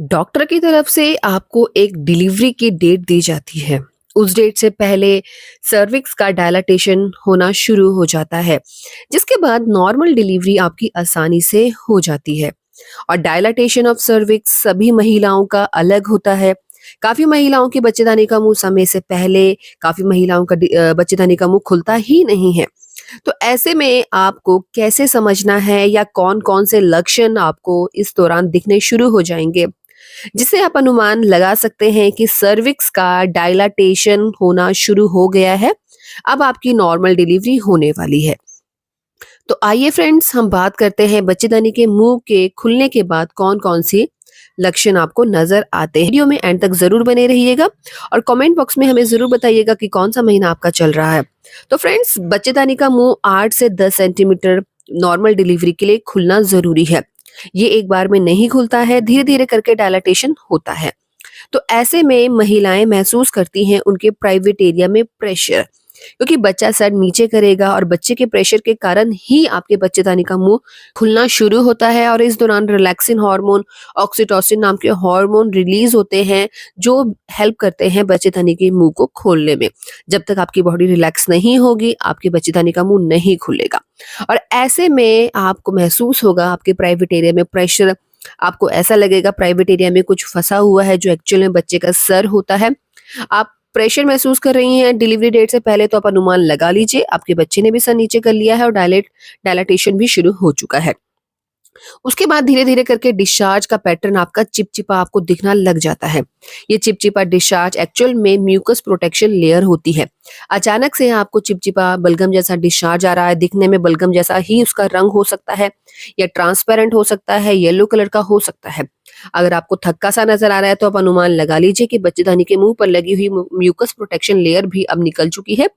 Doctor की तरफ से आपको एक डिलीवरी की डेट दी जाती है। उस डेट से पहले सर्विक्स का डायलाटेशन होना शुरू हो जाता है, जिसके बाद नॉर्मल डिलीवरी आपकी आसानी से हो जाती है। और डायलाटेशन ऑफ सर्विक्स सभी महिलाओं का अलग होता है। काफ़ी महिलाओं के बच्चेदानी का मुँह समय से पहले, काफ़ी महिलाओं का बच्चेदानी का मुँह खुलता ही नहीं है। तो ऐसे में आपको कैसे समझना है या कौन-कौन से लक्षण आपको इस दौरान दिखने शुरू हो जाएँगे, जिससे आप अनुमान लगा सकते हैं कि सर्विक्स का डायलाटेशन होना शुरू हो गया है। अब आपकी नॉर्मल डिलीवरी होने वाली है। तो आइए फ्रेंड्स, हम बात करते हैं बच्चेदानी के मुंह के खुलने के बाद कौन-कौन सी लक्षण आपको नजर आते हैं। वीडियो में एंड तक जरूर बने रहिएगा और कमेंट बॉक्स में हमें जरूर बताइएगा कि कौन सा महीना आपका चल रहा है। तो फ्रेंड्स, बच्चेदानी का मुंह 8 से 10 सेंटीमीटर नॉर्मल डिलीवरी के लिए खुलना जरूरी है। ये एक बार में नहीं खुलता है, धीरे धीरे करके डायलाटेशन होता है। तो ऐसे में महिलाएं महसूस करती हैं उनके प्राइवेट एरिया में प्रेशर, क्योंकि बच्चा सर नीचे करेगा और बच्चे के प्रेशर के कारण ही आपके बच्चेदानी का मुंह खुलना शुरू होता है। और इस दौरान रिलैक्सिन हार्मोन, ऑक्सीटोसिन नाम के हार्मोन रिलीज होते हैं, जो हेल्प करते हैं बच्चेदानी के मुंह को खोलने में। जब तक आपकी बॉडी रिलैक्स नहीं होगी, आपके बच्चेदानी का मुंह नहीं खुलेगा। और ऐसे में आपको महसूस होगा आपके प्राइवेट एरिया में प्रेशर। आपको ऐसा लगेगा प्राइवेट एरिया में कुछ फंसा हुआ है, जो एक्चुअल में बच्चे का सर होता है। आप प्रेशर महसूस कर रही हैं डिलीवरी डेट से पहले, तो आप अनुमान लगा लीजिए आपके बच्चे ने भी सर नीचे कर लिया है और डायलाटेशन भी शुरू हो चुका है। उसके बाद धीरे धीरे करके डिस्चार्ज का पैटर्न आपका चिपचिपा आपको दिखना लग जाता है। ये चिपचिपा डिस्चार्ज एक्चुअल में म्यूकस प्रोटेक्शन लेयर होती है। अचानक से आपको चिपचिपा बलगम जैसा डिस्चार्ज आ रहा है, दिखने में बलगम जैसा ही उसका रंग हो सकता है, या ट्रांसपेरेंट हो सकता है, येलो कलर का हो सकता है। अगर आपको थक्का सा नजर आ रहा है तो आप अनुमान लगा लीजिए कि बच्चेदानी के मुंह पर लगी हुई म्यूकस प्रोटेक्शन लेयर भी अब निकल चुकी है।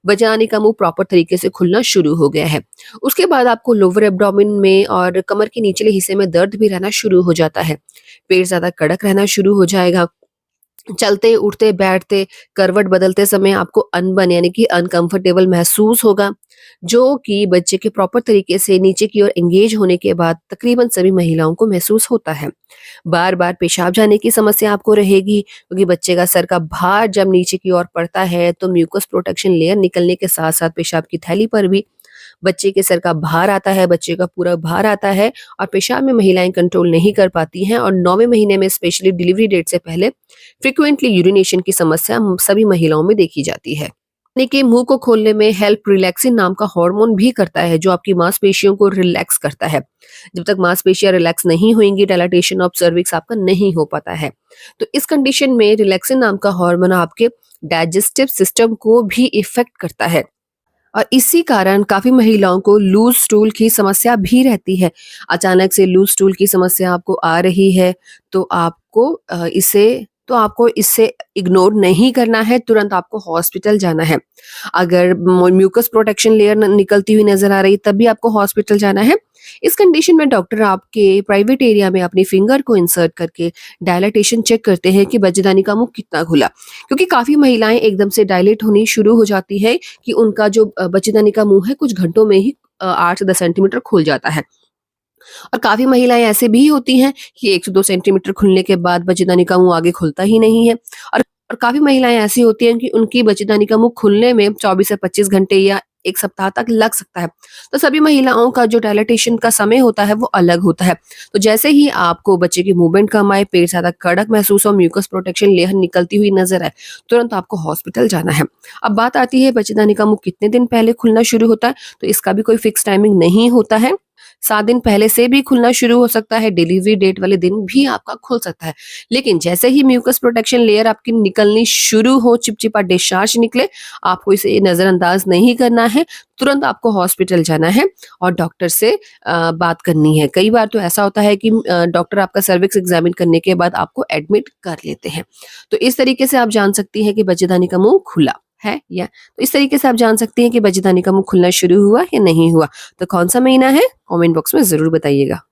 बच्चेदानी का मुंह प्रॉपर तरीके से खुलना शुरू हो गया है। उसके बाद आपको लोअर एब्डोमेन में और कमर के निचले हिस्से में दर्द भी रहना शुरू हो जाता है। पेट ज्यादा कड़क रहना शुरू हो जाएगा। चलते उठते बैठते करवट बदलते समय आपको अनबन यानी कि अनकंफर्टेबल महसूस होगा, जो कि बच्चे के प्रॉपर तरीके से नीचे की ओर एंगेज होने के बाद तकरीबन सभी महिलाओं को महसूस होता है। बार बार पेशाब जाने की समस्या आपको रहेगी, क्योंकि बच्चे का सर का भार जब नीचे की ओर पड़ता है तो म्यूकस प्रोटेक्शन लेयर निकलने के साथ साथ पेशाब की थैली पर भी बच्चे के सर का भार आता है, बच्चे का पूरा भार आता है। और पेशाब में महिलाएं कंट्रोल नहीं कर पाती हैं, और 9वें महीने में स्पेशली डिलीवरी डेट से पहले फ्रिक्वेंटली यूरिनेशन की समस्या सभी महिलाओं में देखी जाती है। यानी कि मुंह को खोलने में हेल्प रिलैक्सिन नाम का हार्मोन भी करता है, जो आपकी मांसपेशियों को रिलैक्स करता है। जब तक मांसपेशियां रिलैक्स नहीं होंगी, डायलाटेशन ऑफ सर्विक्स आपका नहीं हो पाता है। तो इस कंडीशन में रिलैक्सिन नाम का हार्मोन आपके डाइजेस्टिव सिस्टम को भी इफेक्ट करता है, और इसी कारण काफ़ी महिलाओं को लूज़ स्टूल की समस्या भी रहती है। अचानक से लूज़ स्टूल की समस्या आपको आ रही है, तो आपको इससे इग्नोर नहीं करना है, तुरंत आपको हॉस्पिटल जाना है। अगर म्यूकस प्रोटेक्शन लेयर निकलती हुई नज़र आ रही, तब भी आपको हॉस्पिटल जाना है। इस कंडीशन में डॉक्टर आपके प्राइवेट एरिया में अपनी फिंगर को इंसर्ट करके डायलाटेशन चेक करते हैं कि बच्चेदानी का मुंह कितना खुला, क्योंकि काफ़ी महिलाएं एकदम से डायलेट होनी शुरू हो जाती है कि उनका जो बच्चेदानी का मुंह है कुछ घंटों में ही 8 से 10 सेंटीमीटर खुल जाता है। और काफ़ी महिलाएं ऐसे भी होती हैं कि 1 से 2 सेंटीमीटर खुलने के बाद बच्चेदानी का मुंह आगे खुलता ही नहीं है। और काफ़ी महिलाएं ऐसी होती हैं कि उनकी बच्चेदानी का मुंह खुलने में 24 से 25 घंटे या 1 सप्ताह तक लग सकता है। तो सभी महिलाओं का जो डायलाटेशन का समय होता है वो अलग होता है। तो जैसे ही आपको बच्चे की मूवमेंट कम आए, पेट ज़्यादा कड़क महसूस हो, म्यूकस प्रोटेक्शन लेयर निकलती हुई नजर आए, तुरंत आपको हॉस्पिटल जाना है। अब बात आती है बच्चेदानी का मुंह कितने दिन पहले खुलना शुरू होता है, तो इसका भी कोई फिक्स टाइमिंग नहीं होता है। 7 दिन पहले से भी खुलना शुरू हो सकता है, डिलीवरी डेट वाले दिन भी आपका खुल सकता है। लेकिन जैसे ही म्यूकस प्रोटेक्शन लेयर आपकी निकलनी शुरू हो, चिपचिपा डिस्चार्ज निकले, आपको इसे नजरअंदाज नहीं करना है, तुरंत आपको हॉस्पिटल जाना है और डॉक्टर से बात करनी है। कई बार तो ऐसा होता है कि डॉक्टर आपका सर्विक्स एग्जामिन करने के बाद आपको एडमिट कर लेते हैं। तो इस तरीके से आप जान सकती हैं कि बच्चेदानी का मुंह खुला है या तो इस तरीके से आप जान सकती हैं कि बच्चेदानी का मुंह खुलना शुरू हुआ या नहीं हुआ। तो कौन सा महीना है, कमेंट बॉक्स में जरूर बताइएगा।